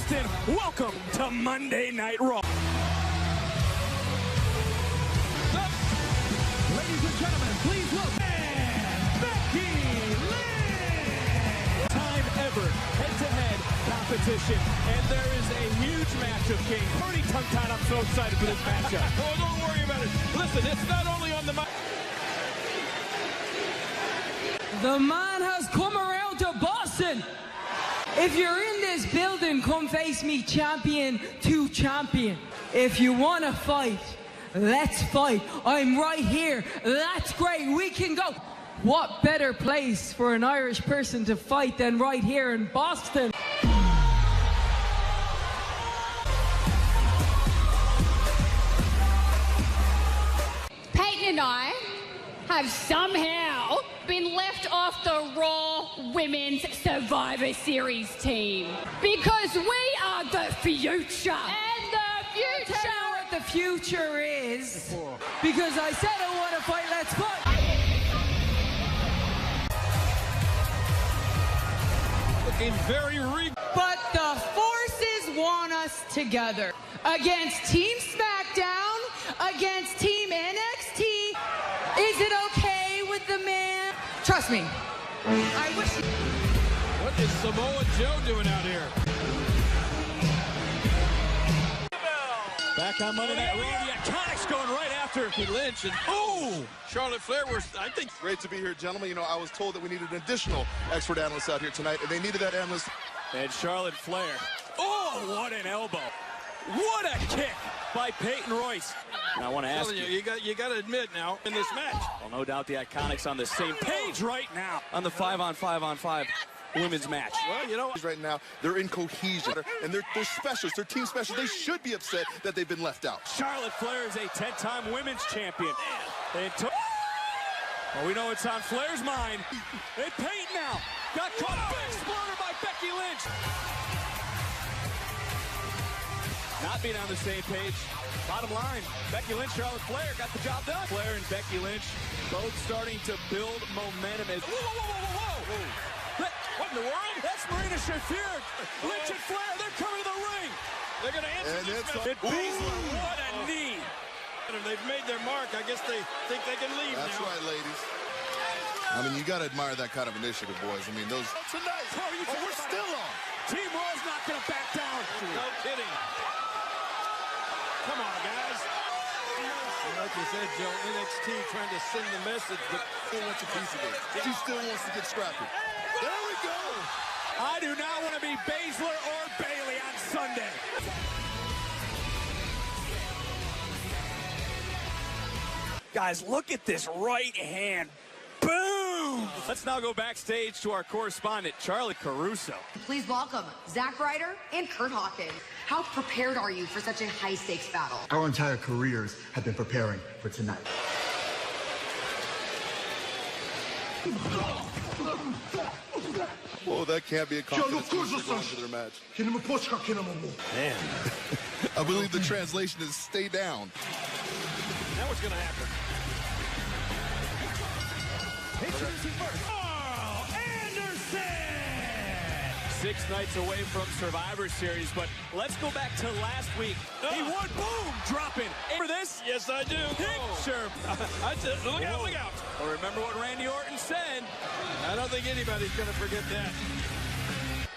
Boston, welcome to Monday Night Raw. Ladies and gentlemen, please welcome Becky Lynch! Time ever, head-to-head competition, and there is a huge match of kings. Pretty tongue-tied, I'm so excited for this matchup. Oh, don't worry about it. Listen, it's not only on the mic. The man has come around to Boston. If you're in this building, come face me, champion to champion. If you want to fight, let's fight. I'm right here. That's great. We can go. What better place for an Irish person to fight than right here in Boston? Peyton and I have somehow been left off the Raw Women's Survivor Series team because we are the future. And the future. Tell you what the future is, because I said I want to fight. Let's fight. Looking very regal. But the forces want us together against Team SmackDown, against Team NXT. Is it okay with the man? Trust me. I wish. What is Samoa Joe doing out here? Back on Monday Night Raw, the Iconics going right after Becky Lynch and Charlotte Flair was, I think. Great to be here, gentlemen. You know, I was told that we needed an additional expert analyst out here tonight, and they needed that analyst. And Charlotte Flair. Oh, what an elbow. What a kick by Peyton Royce. And I want to ask You got to admit now in this match. Well, no doubt the Iconics on the same page right now on the 5-on-5-on-5 women's match. Well, you know, right now, they're in cohesion, and they're specialists, they're team specialists. They should be upset that they've been left out. Charlotte Flair is a 10-time women's champion. Well, we know it's on Flair's mind. And Peyton now got caught. Big exploder by Becky Lynch. Not being on the same page. Bottom line, Becky Lynch, Charlotte Flair got the job done. Flair and Becky Lynch both starting to build momentum. Whoa. What in the world? That's Marina Shafir. Lynch and Flair, they're coming to the ring. They're going to answer this match. Baszler, what a knee. They've made their mark. I guess they think they can leave That's now. right, ladies. I mean, you got to admire that kind of initiative, boys. I mean, those... Tonight. we're still on. Team Raw's not going to back down. No kidding. Come on, guys. Like you said, Joe, NXT trying to send the message, but Still wants a piece of it. She still wants to get scrappy. There we go. I do not want to be Baszler or Bayley on Sunday. Guys, look at this right hand. Boom! Let's now go backstage to our correspondent, Charlotte Caruso. Please welcome Zack Ryder and Kurt Hawkins. How prepared are you for such a high-stakes battle? Our entire careers have been preparing for tonight. Whoa, that can't be a confidence booster going into their match. Man. I believe the translation is stay down. now what's going to happen? Introducing first, Carl Anderson! 6 nights away from Survivor Series, but let's go back to last week. He won, boom, dropping. For this? Yes, I do. Picture. I said, look out, look out. Well, remember what Randy Orton said. I don't think anybody's going to forget that.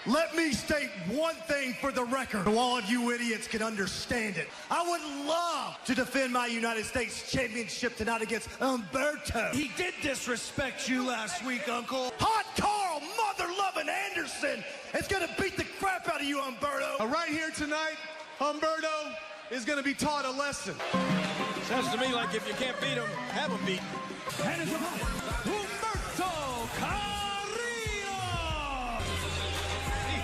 Let me state one thing for the record, so all of you idiots can understand it. I would love to defend my United States Championship tonight against Humberto. He did disrespect you last week, Uncle. Hot Carl, mother-loving Anderson is going to beat the crap out of you, Humberto. Right here tonight, Humberto is going to be taught a lesson. Sounds to me like if you can't beat him, have him beat. And his opponent, Humberto Carrillo!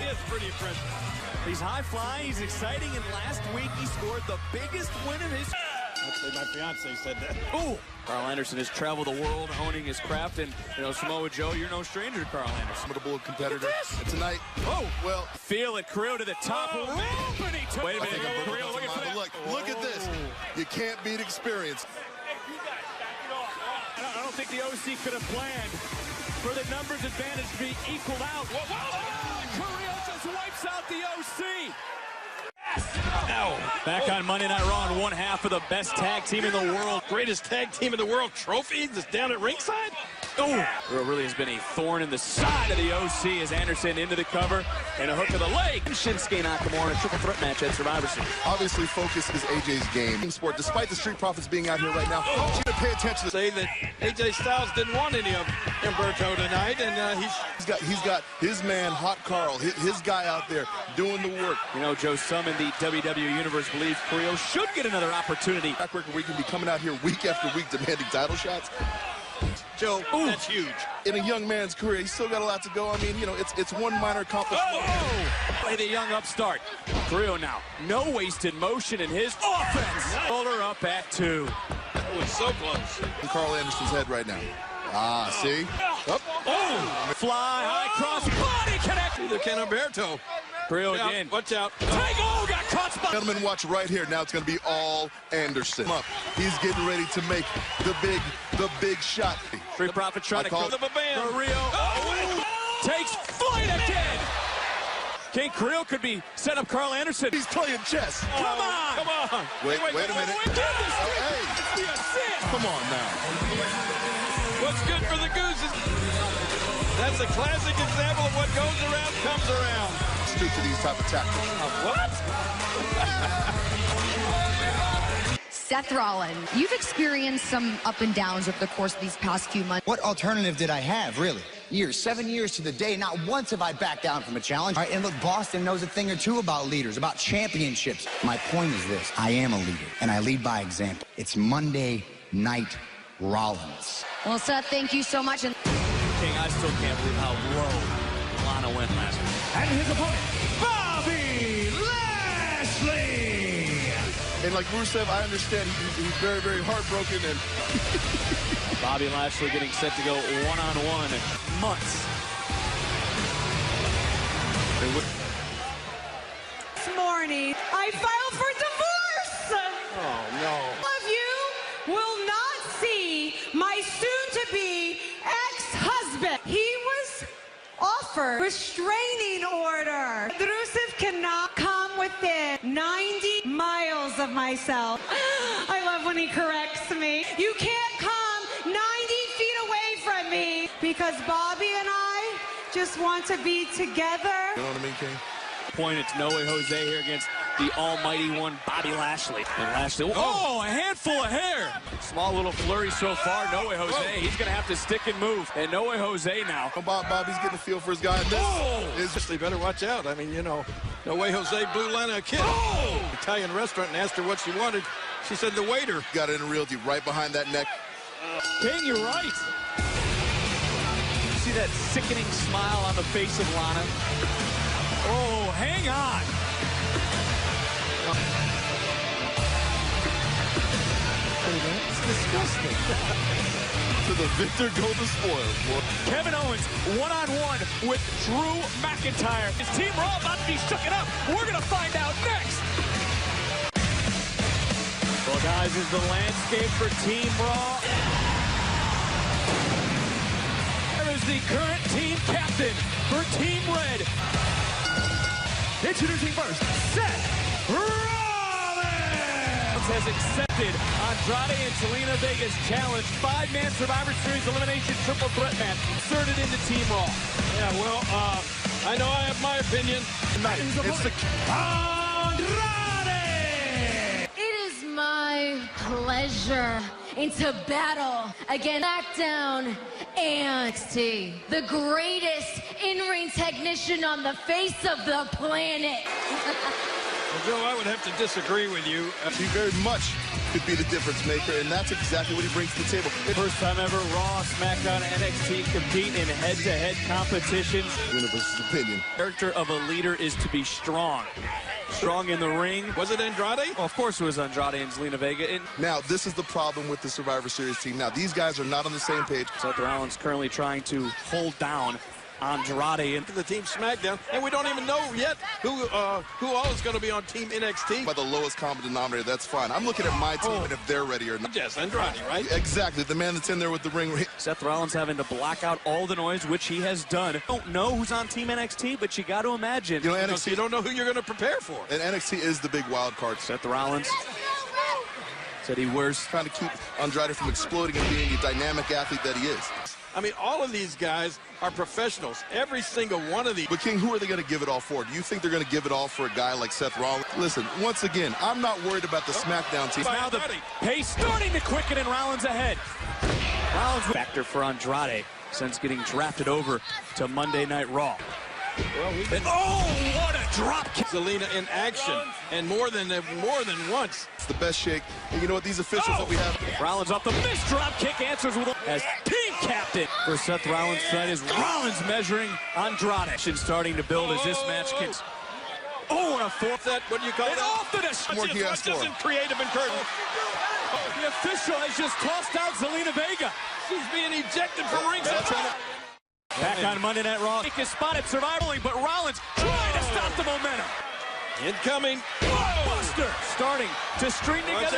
It's pretty impressive. He's high-flying, he's exciting, and last week he scored the biggest win of his... Actually, my fiance said that. Ooh! Carl Anderson has traveled the world honing his craft, and, you know, Samoa Joe, you're no stranger to Carl Anderson. Formidable competitor. And tonight, well... Feel it, Carrillo to the top. Oh, Rope, and he took... Wait a I think minute, Humberto Carrillo, got look some at mind, that. but look at this. You can't beat experience. I don't think the OC could have planned for the numbers advantage to be equaled out. Whoa, Carrillo just wipes out the OC. Wow. Back on Monday Night Raw on one half of the best tag team in the world. Greatest tag team in the world trophy just down at ringside. Oh, really has been a thorn in the side of the OC as Anderson into the cover and a hook to the leg. Shinsuke Nakamura in a triple threat match at Survivor Series. Obviously, focus is AJ's game. Team sport, despite the Street Profits being out here right now, I want you to pay attention to Say that AJ Styles didn't want any of Humberto tonight, and he's got his man, Hot Carl, his guy out there doing the work. You know, Joe, some in the WWE Universe believes Carrillo should get another opportunity. Track record where he can be coming out here week after week demanding title shots. Joe, that's huge. In a young man's career, he's still got a lot to go. I mean, you know, it's one minor accomplishment. Play the young upstart. Carrillo now, no wasted motion in his offense. Shoulder up at 2. That was so close. In Carl Anderson's head right now. Ah, see? Up. Oh! Fly, high cross, body connect. Either Ken Humberto. Carrillo again. Watch out. Got caught spot. Gentlemen, watch right here. Now it's going to be all Anderson. He's getting ready to make the big shot. Street Profit trying to call the bam. Carrillo takes flight again. King Carrillo could be set up Carl Anderson. He's playing chess. Come on. Come on. Wait a minute. Hey. Come on now. What's good for the goose is... That's a classic example of what goes around comes around. Stoop to these type of tactics. What? Seth Rollins, you've experienced some up and downs over the course of these past few months. What alternative did I have, really? 7 years to the day, not once have I backed down from a challenge. All right, and look, Boston knows a thing or two about leaders, about championships. My point is this, I am a leader, and I lead by example. It's Monday Night Rollins. Well, Seth, thank you so much. King, I still can't believe how low Lana went last week. And his opponent, Bobby Lashley. And like Rusev, I understand he's very, very heartbroken. And Bobby Lashley getting set to go one-on-one in months. This morning, I filed for divorce. Oh, no. All of you will not see my soon-to-be ex-husband. He was offered restraining order. Rusev cannot come within 90 miles of myself. I love when he corrects me. You can't come 90 feet away from me because Bobby and I just want to be together. you know what I mean, King? Point, it's No Way Jose here against the almighty one, Bobby Lashley. And Lashley, oh, a handful of hair. Small little flurry so far. No Way Jose, he's going to have to stick and move. And No Way Jose now. Bobby's getting a feel for his guy. They better watch out. I mean, you know, No Way Jose blew Lana a kiss. Italian restaurant and asked her what she wanted. She said the waiter. Got it in real deep, right behind that neck. King, you're right. You see that sickening smile on the face of Lana? Oh, hang on. It's disgusting. To the victor go the spoils, boy. Kevin Owens one-on-one with Drew McIntyre. Is Team Raw about to be shooken up? We're going to find out next. Well, guys, is the landscape for Team Raw. There is the current team captain for Team Red. Introducing first, Seth Rollins. Has accepted Andrade and Zelina Vega's challenge. 5-man Survivor Series elimination triple threat match inserted into Team Raw. Yeah, well, I know I have my opinion. It's the Andrade. It is my pleasure into battle against SmackDown and NXT, the greatest in-ring technician on the face of the planet. Well, Joe, I would have to disagree with you. He very much could be the difference maker, and that's exactly what he brings to the table. First time ever Raw, SmackDown, NXT compete in head-to-head competitions. Universe's opinion. Character of a leader is to be strong. Strong in the ring. Was it Andrade? Well, of course it was Andrade and Zelina Vega. Now, this is the problem with the Survivor Series team. Now, these guys are not on the same page. Seth Rollins currently trying to hold down Andrade into the Team SmackDown, and we don't even know yet who all is going to be on Team NXT. By the lowest common denominator, that's fine. I'm looking at my team and if they're ready or not. Yes, Andrade, right? Exactly, the man that's in there with the ring. Seth Rollins having to block out all the noise, which he has done. Don't know who's on Team NXT, but you got to imagine. You know, NXT, you don't know who you're going to prepare for. And NXT is the big wild card. Seth Rollins said he wears, trying to keep Andrade from exploding and being the dynamic athlete that he is. I mean, all of these guys are professionals. Every single one of these. But, King, who are they going to give it all for? Do you think they're going to give it all for a guy like Seth Rollins? Listen, once again, I'm not worried about the SmackDown team. Now the pace starting to quicken and Rollins ahead. Rollins factor for Andrade since getting drafted over to Monday Night Raw. Well, what a drop kick. Zelina in action, and more than once. It's the best shake. And you know what, these officials that we have. Rollins off the missed drop kick, answers with as team captain for Seth Rollins tonight is Rollins measuring Andrade. Starting to build as this match kicks. And a fourth that, what do you call it? Off the Just creative and curtain. The official has just tossed out Zelina Vega. She's being ejected from ringside. Back on Monday Night Raw. Take his spot at Survivor, but Rollins trying to stop the momentum. Incoming. Buster starting to string together.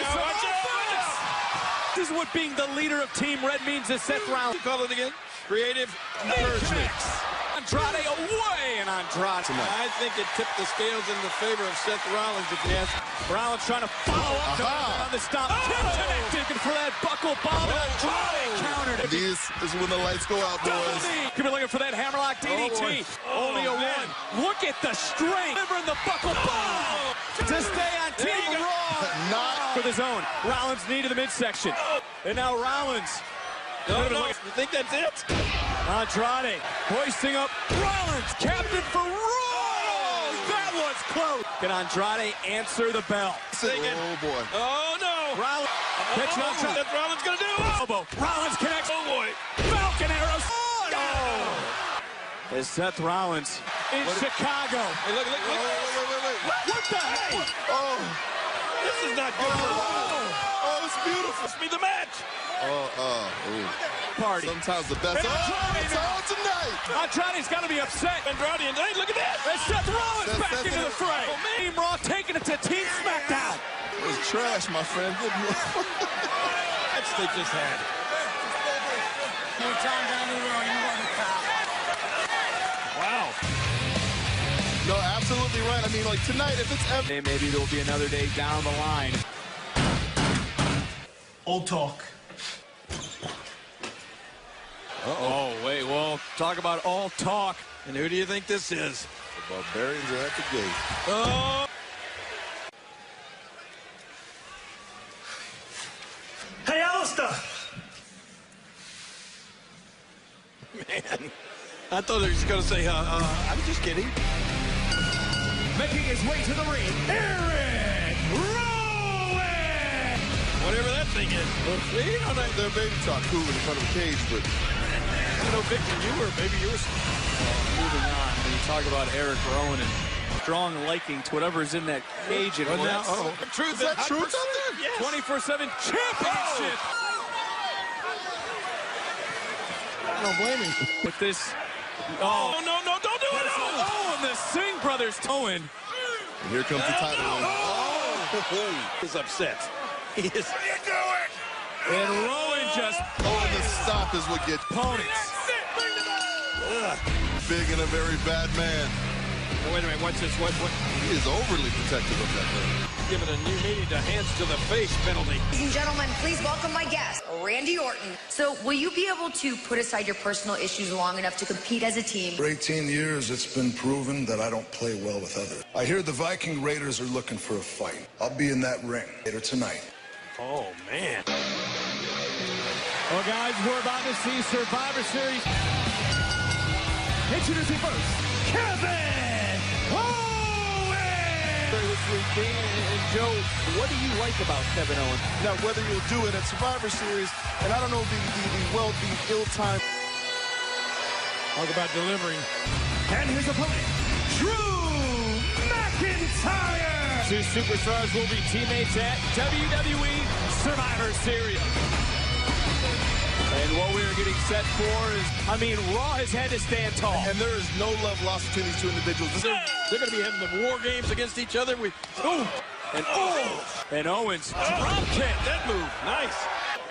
This is what being the leader of Team Red means to Seth Rollins. Call it again. Creative encouragement. Andrade away, and Andrade. I think it tipped the scales in the favor of Seth Rollins, if you ask. Rollins trying to follow up on the stop. Connected for that buckle bomb. Andrade countered it. This is when the lights go out, boys. Could be looking for that hammerlock DDT. Only a one. Look at the strength. Delivering the buckle bomb to stay on Team Raw. Not for the zone. Rollins knee to the midsection. And now Rollins. No. You think that's it? Andrade hoisting up Rollins, captain for Raw. That was close. Can Andrade answer the bell? Oh, boy. Oh, no. Rollins. That's Rollins going to do. Elbow. Rollins connects. Oh, boy. Falcon arrows. As Seth Rollins in Chicago. Hey, look. Wait. What the heck? Oh. This is not good. Oh, it's beautiful. Must be the match. Party. Sometimes the best. It's all tonight. Andrade's got to be upset. Andrade, hey, look at that. And Seth Rollins back into the fray. Team Raw taking it to Team SmackDown. It was trash, my friend. That's they just had. Wow. No, absolutely right. I mean, like, tonight, if it's ever... Maybe there'll be another day down the line. Old talk. Oh, wait, well, talk about all talk. And who do you think this is? The Barbarians are at the gate. Oh! Hey, Alistair! Man, I thought he was going to say, I'm just kidding. Making his way to the ring, Eric Rowan! Whatever that thing is. Well, see, they're baby talk cool in front of a cage, but... You know, Victor, maybe you were... Moving on, when you talk about Eric Rowan and strong liking to whatever's in that cage. Well, now, truth, is that truth out there? Yes. 24/7 championship! I don't blame him. With this... Oh, no, don't do it! Oh, and the Singh brothers towing. And here comes the title. He's upset. He is... What are you doing? And Rowan just... And the stop is what gets opponents. Big and a very bad man. Oh, wait a minute, watch this. What? He is overly protective of that man. Given a new meaning to hands to the face penalty. Ladies and gentlemen, please welcome my guest, Randy Orton. So, will you be able to put aside your personal issues long enough to compete as a team? For 18 years, it's been proven that I don't play well with others. I hear the Viking Raiders are looking for a fight. I'll be in that ring later tonight. Oh, man. Well, guys, we're about to see Survivor Series. Introducing first, Kevin Owens! This weekend, and Joe, what do you like about Kevin Owens? Now, whether you'll do it at Survivor Series, and I don't know the ill-timed... Talk about delivering. And his opponent, Drew McIntyre! Two superstars will be teammates at WWE Survivor Series. And And what we are getting set for is, I mean, Raw has had to stand tall. And there is no love lost between these two individuals. They're going to be having the war games against each other. And Owens, drop kick. That move, nice.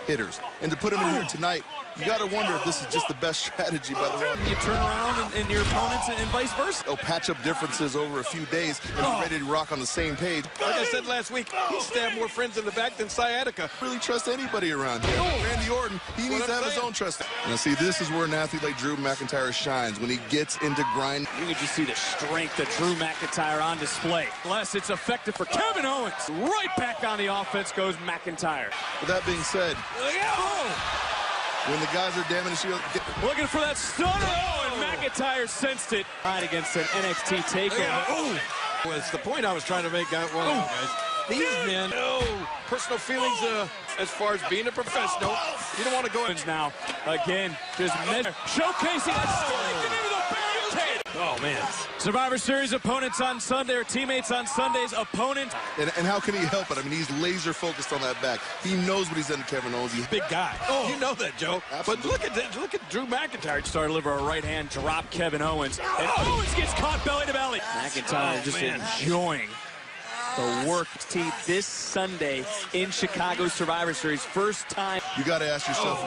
Hitters. And to put him in here tonight, you got to wonder if this is just the best strategy by the Raw. You turn around and your opponents and vice versa. They'll patch up differences over a few days and be ready to rock on the same page. Like I said last week, he stabbed more friends in the back than sciatica. Really trust anybody around here. Randy Orton, he needs to have his own trust. Now, see, this is where an athlete like Drew McIntyre shines, when he gets into grind. You can just see the strength of Drew McIntyre on display. Unless it's effective for Kevin Owens. Right back on the offense goes McIntyre. With that being said, when the guys are damaging the shield, looking for that stunner. And McIntyre sensed it. Right against an NXT takeover. Was the point I was trying to make out. Well, guys, these men, personal feelings as far as being a professional. You don't want to go in now. Again, just showcasing that strength into the barricade. Oh, man. Survivor Series opponents on Sunday, or teammates on Sunday's opponent. And how can he help it? I mean, he's laser focused on that back. He knows what he's done to Kevin Owens. He's a big guy. You know that, Joe. Absolutely. But look at that. Look at Drew McIntyre. Started to deliver a right hand drop, Kevin Owens. And Owens gets caught belly to belly. McIntyre just enjoying the work team this Sunday in Chicago Survivor Series. First time. You got to ask yourself,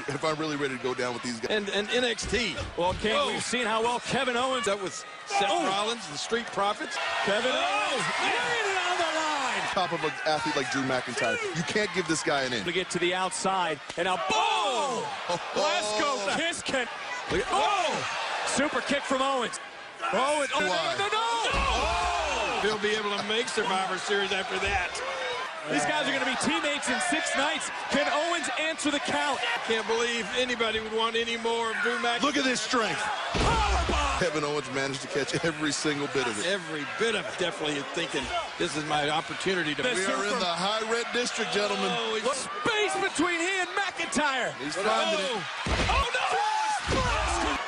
if I'm really ready to go down with these guys. And NXT. Well, we've seen how well Kevin Owens. That was Seth Rollins, the Street Profits. Kevin Owens laying it on the line. Top of an athlete like Drew McIntyre. You can't give this guy an in. To get to the outside. And now, boom! Glasgow kiss can. Super kick from Owens. Owens. No! He'll be able to make Survivor Series after that. These guys are going to be teammates in 6 nights. Can Owens answer the count? Can't believe anybody would want any more of Drew McIntyre. Look at this strength. Powerbomb. Kevin Owens managed to catch every single bit of it. Every bit of it. Definitely thinking, this is my opportunity to... We are in the high red district, gentlemen. Space between he and McIntyre. He's finding it. Oh, no!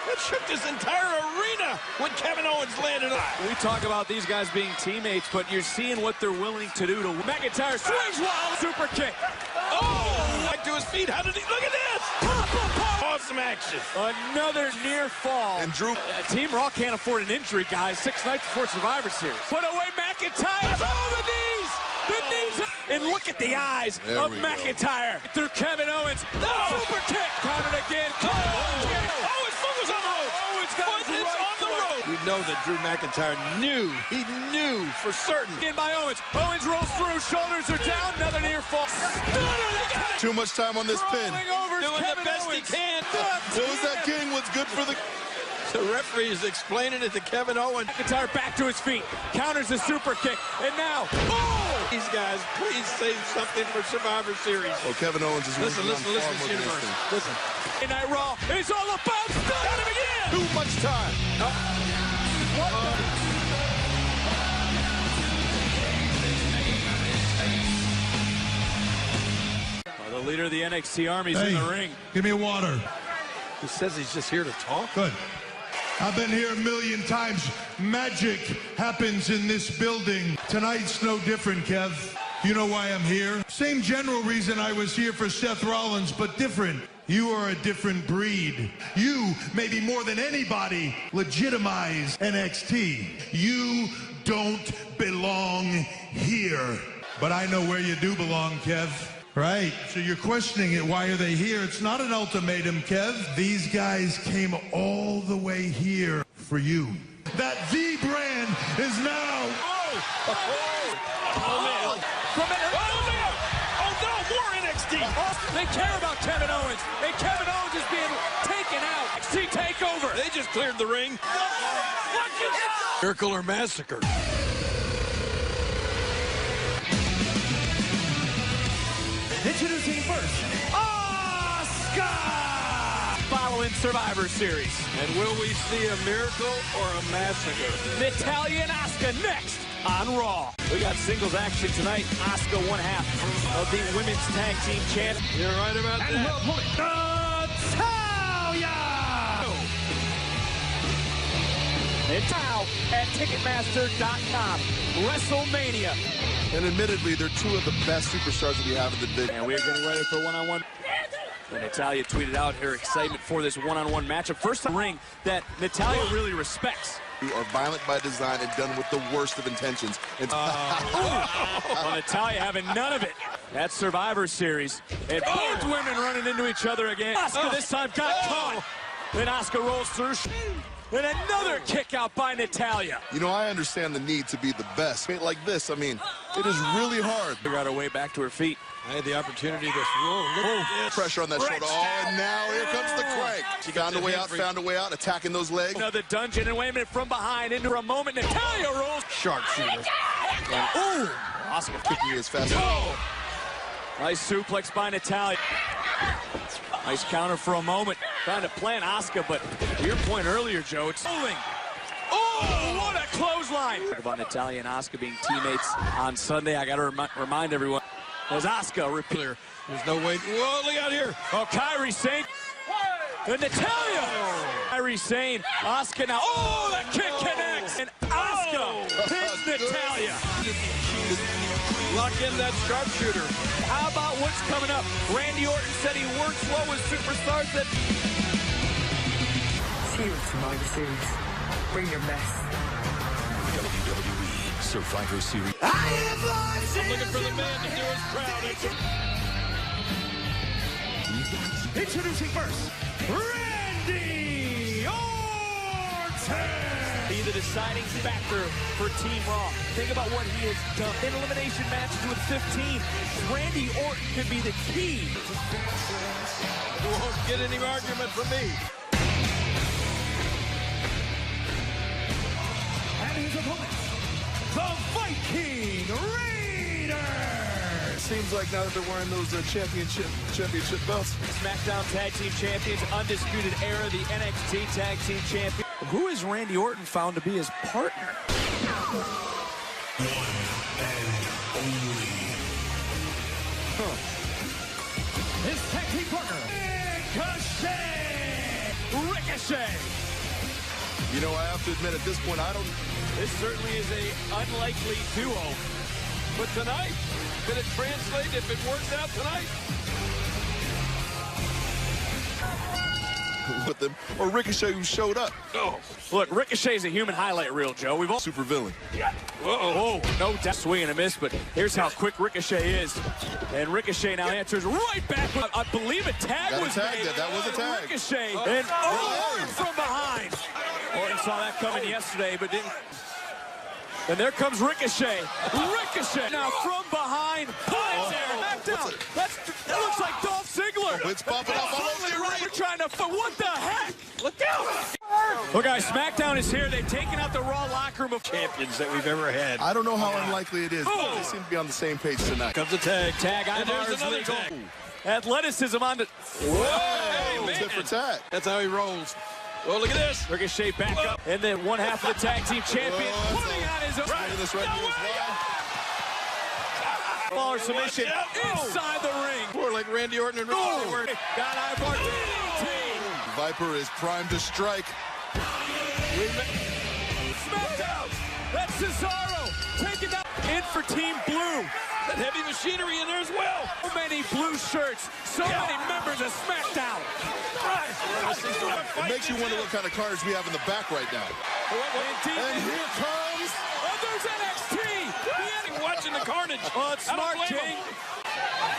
It shook this entire arena when Kevin Owens landed on. We talk about these guys being teammates, but you're seeing what they're willing to do to McIntyre. Swings wild, super kick. Back to his feet. How did he? Look at this! Awesome action. Another near fall. And Drew. Team Raw can't afford an injury, guys. 6 nights before Survivor Series. Put away McIntyre. Oh, the knees! The knees! And look at the eyes of McIntyre. Through Kevin Owens. Super kick. Counted again. Owens focus on the ropes. Owens got on the ropes. You know that Drew McIntyre knew. He knew for certain. In by Owens. Owens rolls through. Shoulders are down. Another near fall. Too much time on this pin. Doing the best he can. Knows that King was good for the... The referee is explaining it to Kevin Owens. McIntyre back to his feet. Counters the super kick. And now... These guys, please say something for Survivor Series. Oh, Kevin Owens is... Listen, universe. Listen. Night Raw is all about starting again. Too much time. The leader of the NXT Army is in the ring. Give me water. He says he's just here to talk. Good. I've been here a million times. Magic happens in this building. Tonight's no different, Kev. You know why I'm here? Same general reason I was here for Seth Rollins, but different. You are a different breed. You, maybe more than anybody, legitimize NXT. You don't belong here. But I know where you do belong, Kev. Right, so you're questioning it. Why are they here? It's not an ultimatum, Kev. These guys came all the way here for you. That V brand is now... More NXT. They care about Kevin Owens. And Kevin Owens is being taken out. NXT takeover. They just cleared the ring. Miracle or massacre. Introducing first, Asuka! Following Survivor Series. And will we see a miracle or a massacre? Natalya and Asuka next on Raw. We got singles action tonight. Asuka, one half of the women's tag team champ. You're right about that. Natalya! It's now at Ticketmaster.com. WrestleMania. And admittedly, they're two of the best superstars that we have in the division. And we're getting ready for one-on-one. And Natalya tweeted out her excitement for this one-on-one matchup. First ring that Natalya really respects. You are violent by design and done with the worst of intentions. Well, Natalya having none of it. That's Survivor Series. And both women running into each other again. Asuka this time got caught. Then Asuka rolls through. And another kick out by Natalya. You know, I understand the need to be the best. Like this, I mean, it is really hard. She got her way back to her feet. I had the opportunity to Pressure on that shoulder. Oh, and now here comes the crank. She found a way out, attacking those legs. Another dungeon, and wait a minute, from behind into a moment. Natalya rolls. sharpshooter. Ooh, Asuka Kicking it as fast as nice suplex by Natalya. Nice counter for a moment. Trying to plant Asuka, but to your point earlier, Joe, it's rolling. Oh, what a clothesline. Talk about Natalya and Asuka being teammates on Sunday. I got to remind everyone. As Asuka repeater. There's no way. Whoa, look out here. Oh, Kairi Sane. And Natalya. Kairi Sane. Asuka now. Oh, that kick connects. And Asuka pins Natalya. Lock in that sharpshooter. How about what's coming up? Randy Orton said he works well with superstars that... See you at Survivor Series. Bring your best. WWE Survivor Series. I'm looking for the man to do his crowd. Introducing first, Randy Orton. Be the deciding factor for Team Raw. Think about what he has done. In elimination matches with 15, Randy Orton could be the key. You won't get any argument from me. And his opponent, the Viking Raiders. Seems like now that they're wearing those championship belts. SmackDown Tag Team Champions, Undisputed Era, the NXT Tag Team Champion. Who is Randy Orton found to be his partner? One and only. His tag team partner, Ricochet. You know, I have to admit, at this point, This certainly is a unlikely duo. But tonight, could it translate if it works out tonight? with them, or Ricochet who showed up. Oh, look, Ricochet's a human highlight reel, Joe. We've all super villain. Whoa, no doubt swing and a miss, but here's how quick Ricochet is. And Ricochet now answers right back. I believe a tag was made. That was a tag. Ricochet and from behind. Orton saw that coming yesterday, but didn't. And there comes Ricochet. Ricochet now from behind. Back down. That looks like Dolph Ziggler. It's popping up all over the ring. We're trying to. What the heck? Look out. Well, guys, SmackDown is here. They've taken out the Raw locker room of champions that we've ever had. I don't know how unlikely it is. They seem to be on the same page tonight. Comes a tag. And there's another tag. Athleticism on the. Whoa, Tit for tat. That's how he rolls. Oh, look at this. Ricochet back up. And then one half of the tag team champion putting on his own. This right here is Baller submission inside the ring. More like Randy Orton and Ricochet were. Got Ivar DDT. Viper is primed to strike. SmackDown. That's Cesaro taking that in for Team Blue. That heavy machinery in there as well. So many blue shirts. So many members of SmackDown. It makes you wonder what kind of cards we have in the back right now. And here comes... Oh, there's NXT. Watching the carnage. Oh, it's smart, King.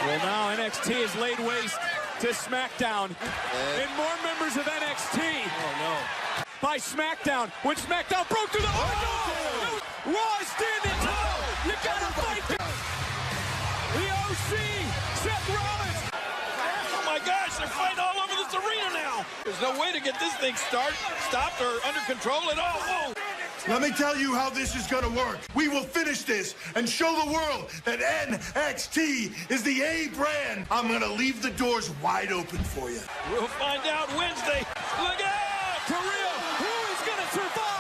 Well, now NXT has laid waste to SmackDown. And more members of NXT. Oh, no. By SmackDown. When SmackDown broke through the... Oh, no! Raw is standing tall. You gotta fight. The OC, Seth Rollins. Oh, my gosh, they're fighting all over this arena now. There's no way to get this thing stopped or under control at all. Whoa. Let me tell you how this is gonna work. We will finish this and show the world that NXT is the A brand. I'm gonna leave the doors wide open for you. We'll find out Wednesday. Look out! For real, who is gonna survive?